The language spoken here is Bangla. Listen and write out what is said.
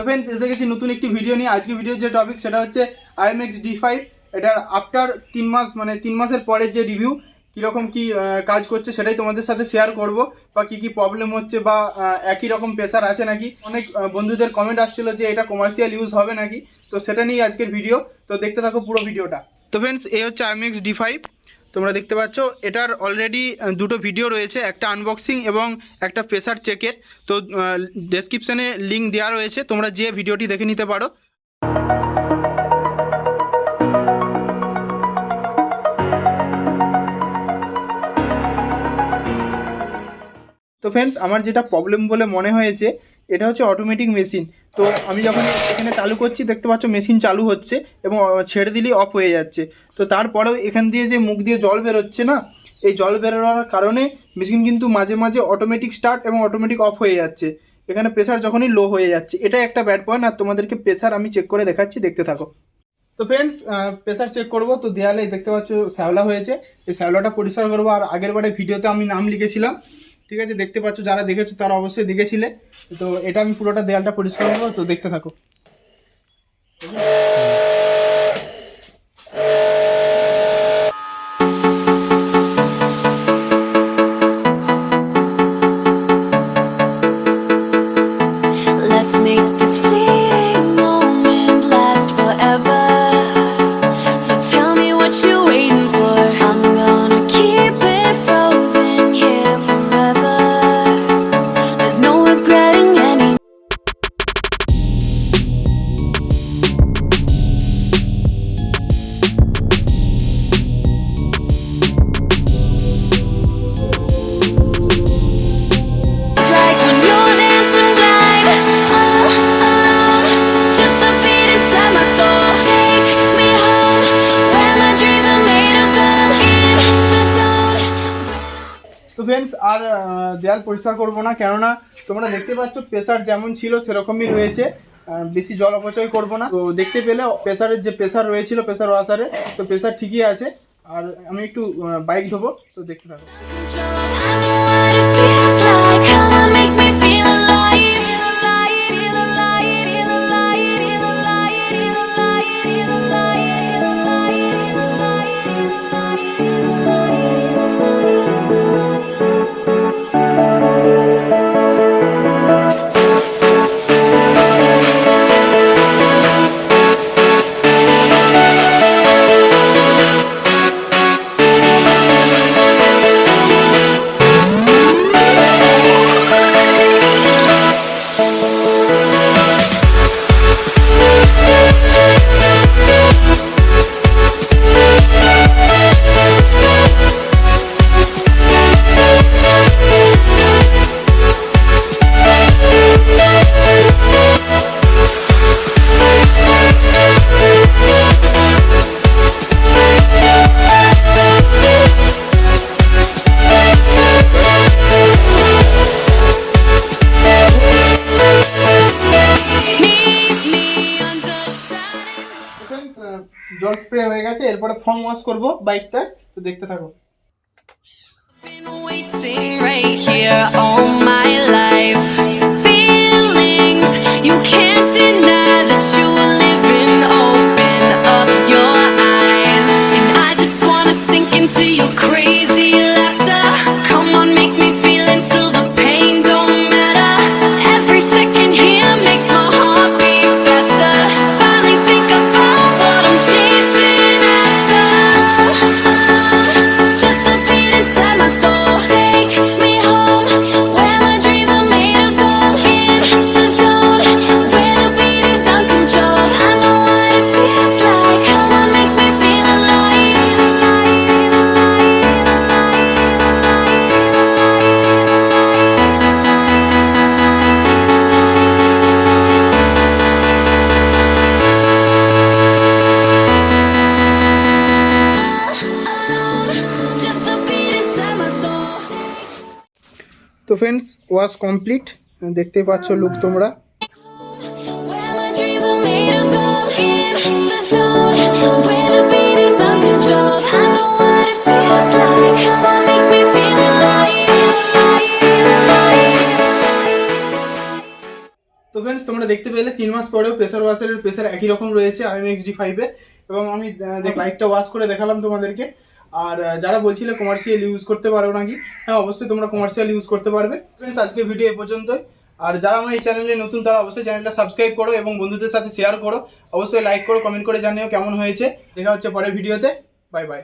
ফ্রেন্ডস এসে গেছি নতুন একটি ভিডিও নিয়ে। আজকে ভিডিওর যে টপিক সেটা হচ্ছে Aimex D5। এটার আফটার 3 মাস মানে 3 মাসের পরে যে রিভিউ কীরকম কী কাজ করছে সেটাই তোমাদের সাথে শেয়ার করব, বা কী কী প্রবলেম হচ্ছে বা একই রকম প্রেসার আছে নাকি। অনেক বন্ধুদের কমেন্ট আসছিল যে এটা কমার্শিয়াল ইউজ হবে নাকি, তো সেটা নিয়ে আজকের ভিডিও। তো দেখতে থাকো পুরো ভিডিওটা। তো ফ্রেন্ডস এই হচ্ছে Aimex D5, তোমরা দেখতে পাচ্ছ। এটার অলরেডি দুটো ভিডিও রয়েছে, একটা আনবক্সিং এবং একটা প্রেসার চেকের। তো ডেসক্রিপশানে লিঙ্ক দেওয়া রয়েছে, তোমরা যে ভিডিওটি দেখে নিতে পারো। তো ফ্রেন্ডস আমার যেটা প্রবলেম বলে মনে হয়েছে এটা হচ্ছে অটোমেটিক মেশিন। তো আমি যখন এখানে চালু করছি দেখতে পাচ্ছ মেশিন চালু হচ্ছে এবং ছেড়ে দিলেই অফ হয়ে যাচ্ছে। তো তারপরেও এখান দিয়ে যে মুখ দিয়ে জল বেরোচ্ছে না, এই জল বেরোনোর কারণে মেশিন কিন্তু মাঝে মাঝে অটোমেটিক স্টার্ট এবং অটোমেটিক অফ হয়ে যাচ্ছে। এখানে প্রেসার যখনই লো হয়ে যাচ্ছে, এটা একটা ব্যাড পয়েন্ট। আর তোমাদেরকে প্রেসার আমি চেক করে দেখাচ্ছি, দেখতে থাকো। তো ফ্রেন্ডস প্রেসার চেক করব। তো দেয়ালে দেখতে পাচ্ছ শ্যাওলা হয়েছে, এই শ্যাওলাটা পরিষ্কার করবো। আর আগের বারে ভিডিওতে আমি নাম লিখেছিলাম, ঠিক আছে, দেখতে পাচ্ছ, যারা দেখেছো তারা অবশ্যই দেখেছিলে। তো এটা আমি পুরোটা দেয়ালটা পরিষ্কার করবো, তো দেখতে থাকো। তো ফ্রেন্ডস আর দেয়াল পরিষ্কার করবো না, কেননা তোমরা দেখতে পাচ্ছ প্রেসার যেমন ছিল সেরকমই রয়েছে। বেশি জল অপচয় করবো না। তো দেখতে পেলে প্রেসারের যে প্রেসার রয়েছিল প্রেসার ওয়াশারে, তো প্রেসার ঠিকই আছে। আর আমি একটু বাইক ধোবো, তো দেখতে থাকো। জল স্প্রে হয়ে গেছে, এরপরে ফর্ম ওয়াশ করবো বাইকটা, তো দেখতে থাকো। তো ফ্রেন্ডস ওয়াশ কমপ্লিট, দেখতেই পাচ্ছ লুক তোমরা। তো ফ্রেন্ডস তোমরা দেখতে পেলে 3 মাস পরেও প্রেসার ওয়াশারের প্রেসার একই রকম রয়েছে আইএমএক্স D5 এ। এবং আমি বাইকটা ওয়াশ করে দেখালাম তোমাদেরকে। আর যারা বলছিলে কমার্শিয়াল ইউজ করতে পারো নাকি, হ্যাঁ অবশ্যই তোমরা কমার্শিয়াল ইউজ করতে পারবে। ফ্রেন্ডস আজকে ভিডিও এ পর্যন্তই। আর যারা আমার এই চ্যানেলে নতুন তারা অবশ্যই চ্যানেলটা সাবস্ক্রাইব করো এবং বন্ধুদের সাথে শেয়ার করো। অবশ্যই লাইক করো, কমেন্ট করে জানিও কেমন হয়েছে। দেখা হচ্ছে পরের ভিডিওতে। Bye bye.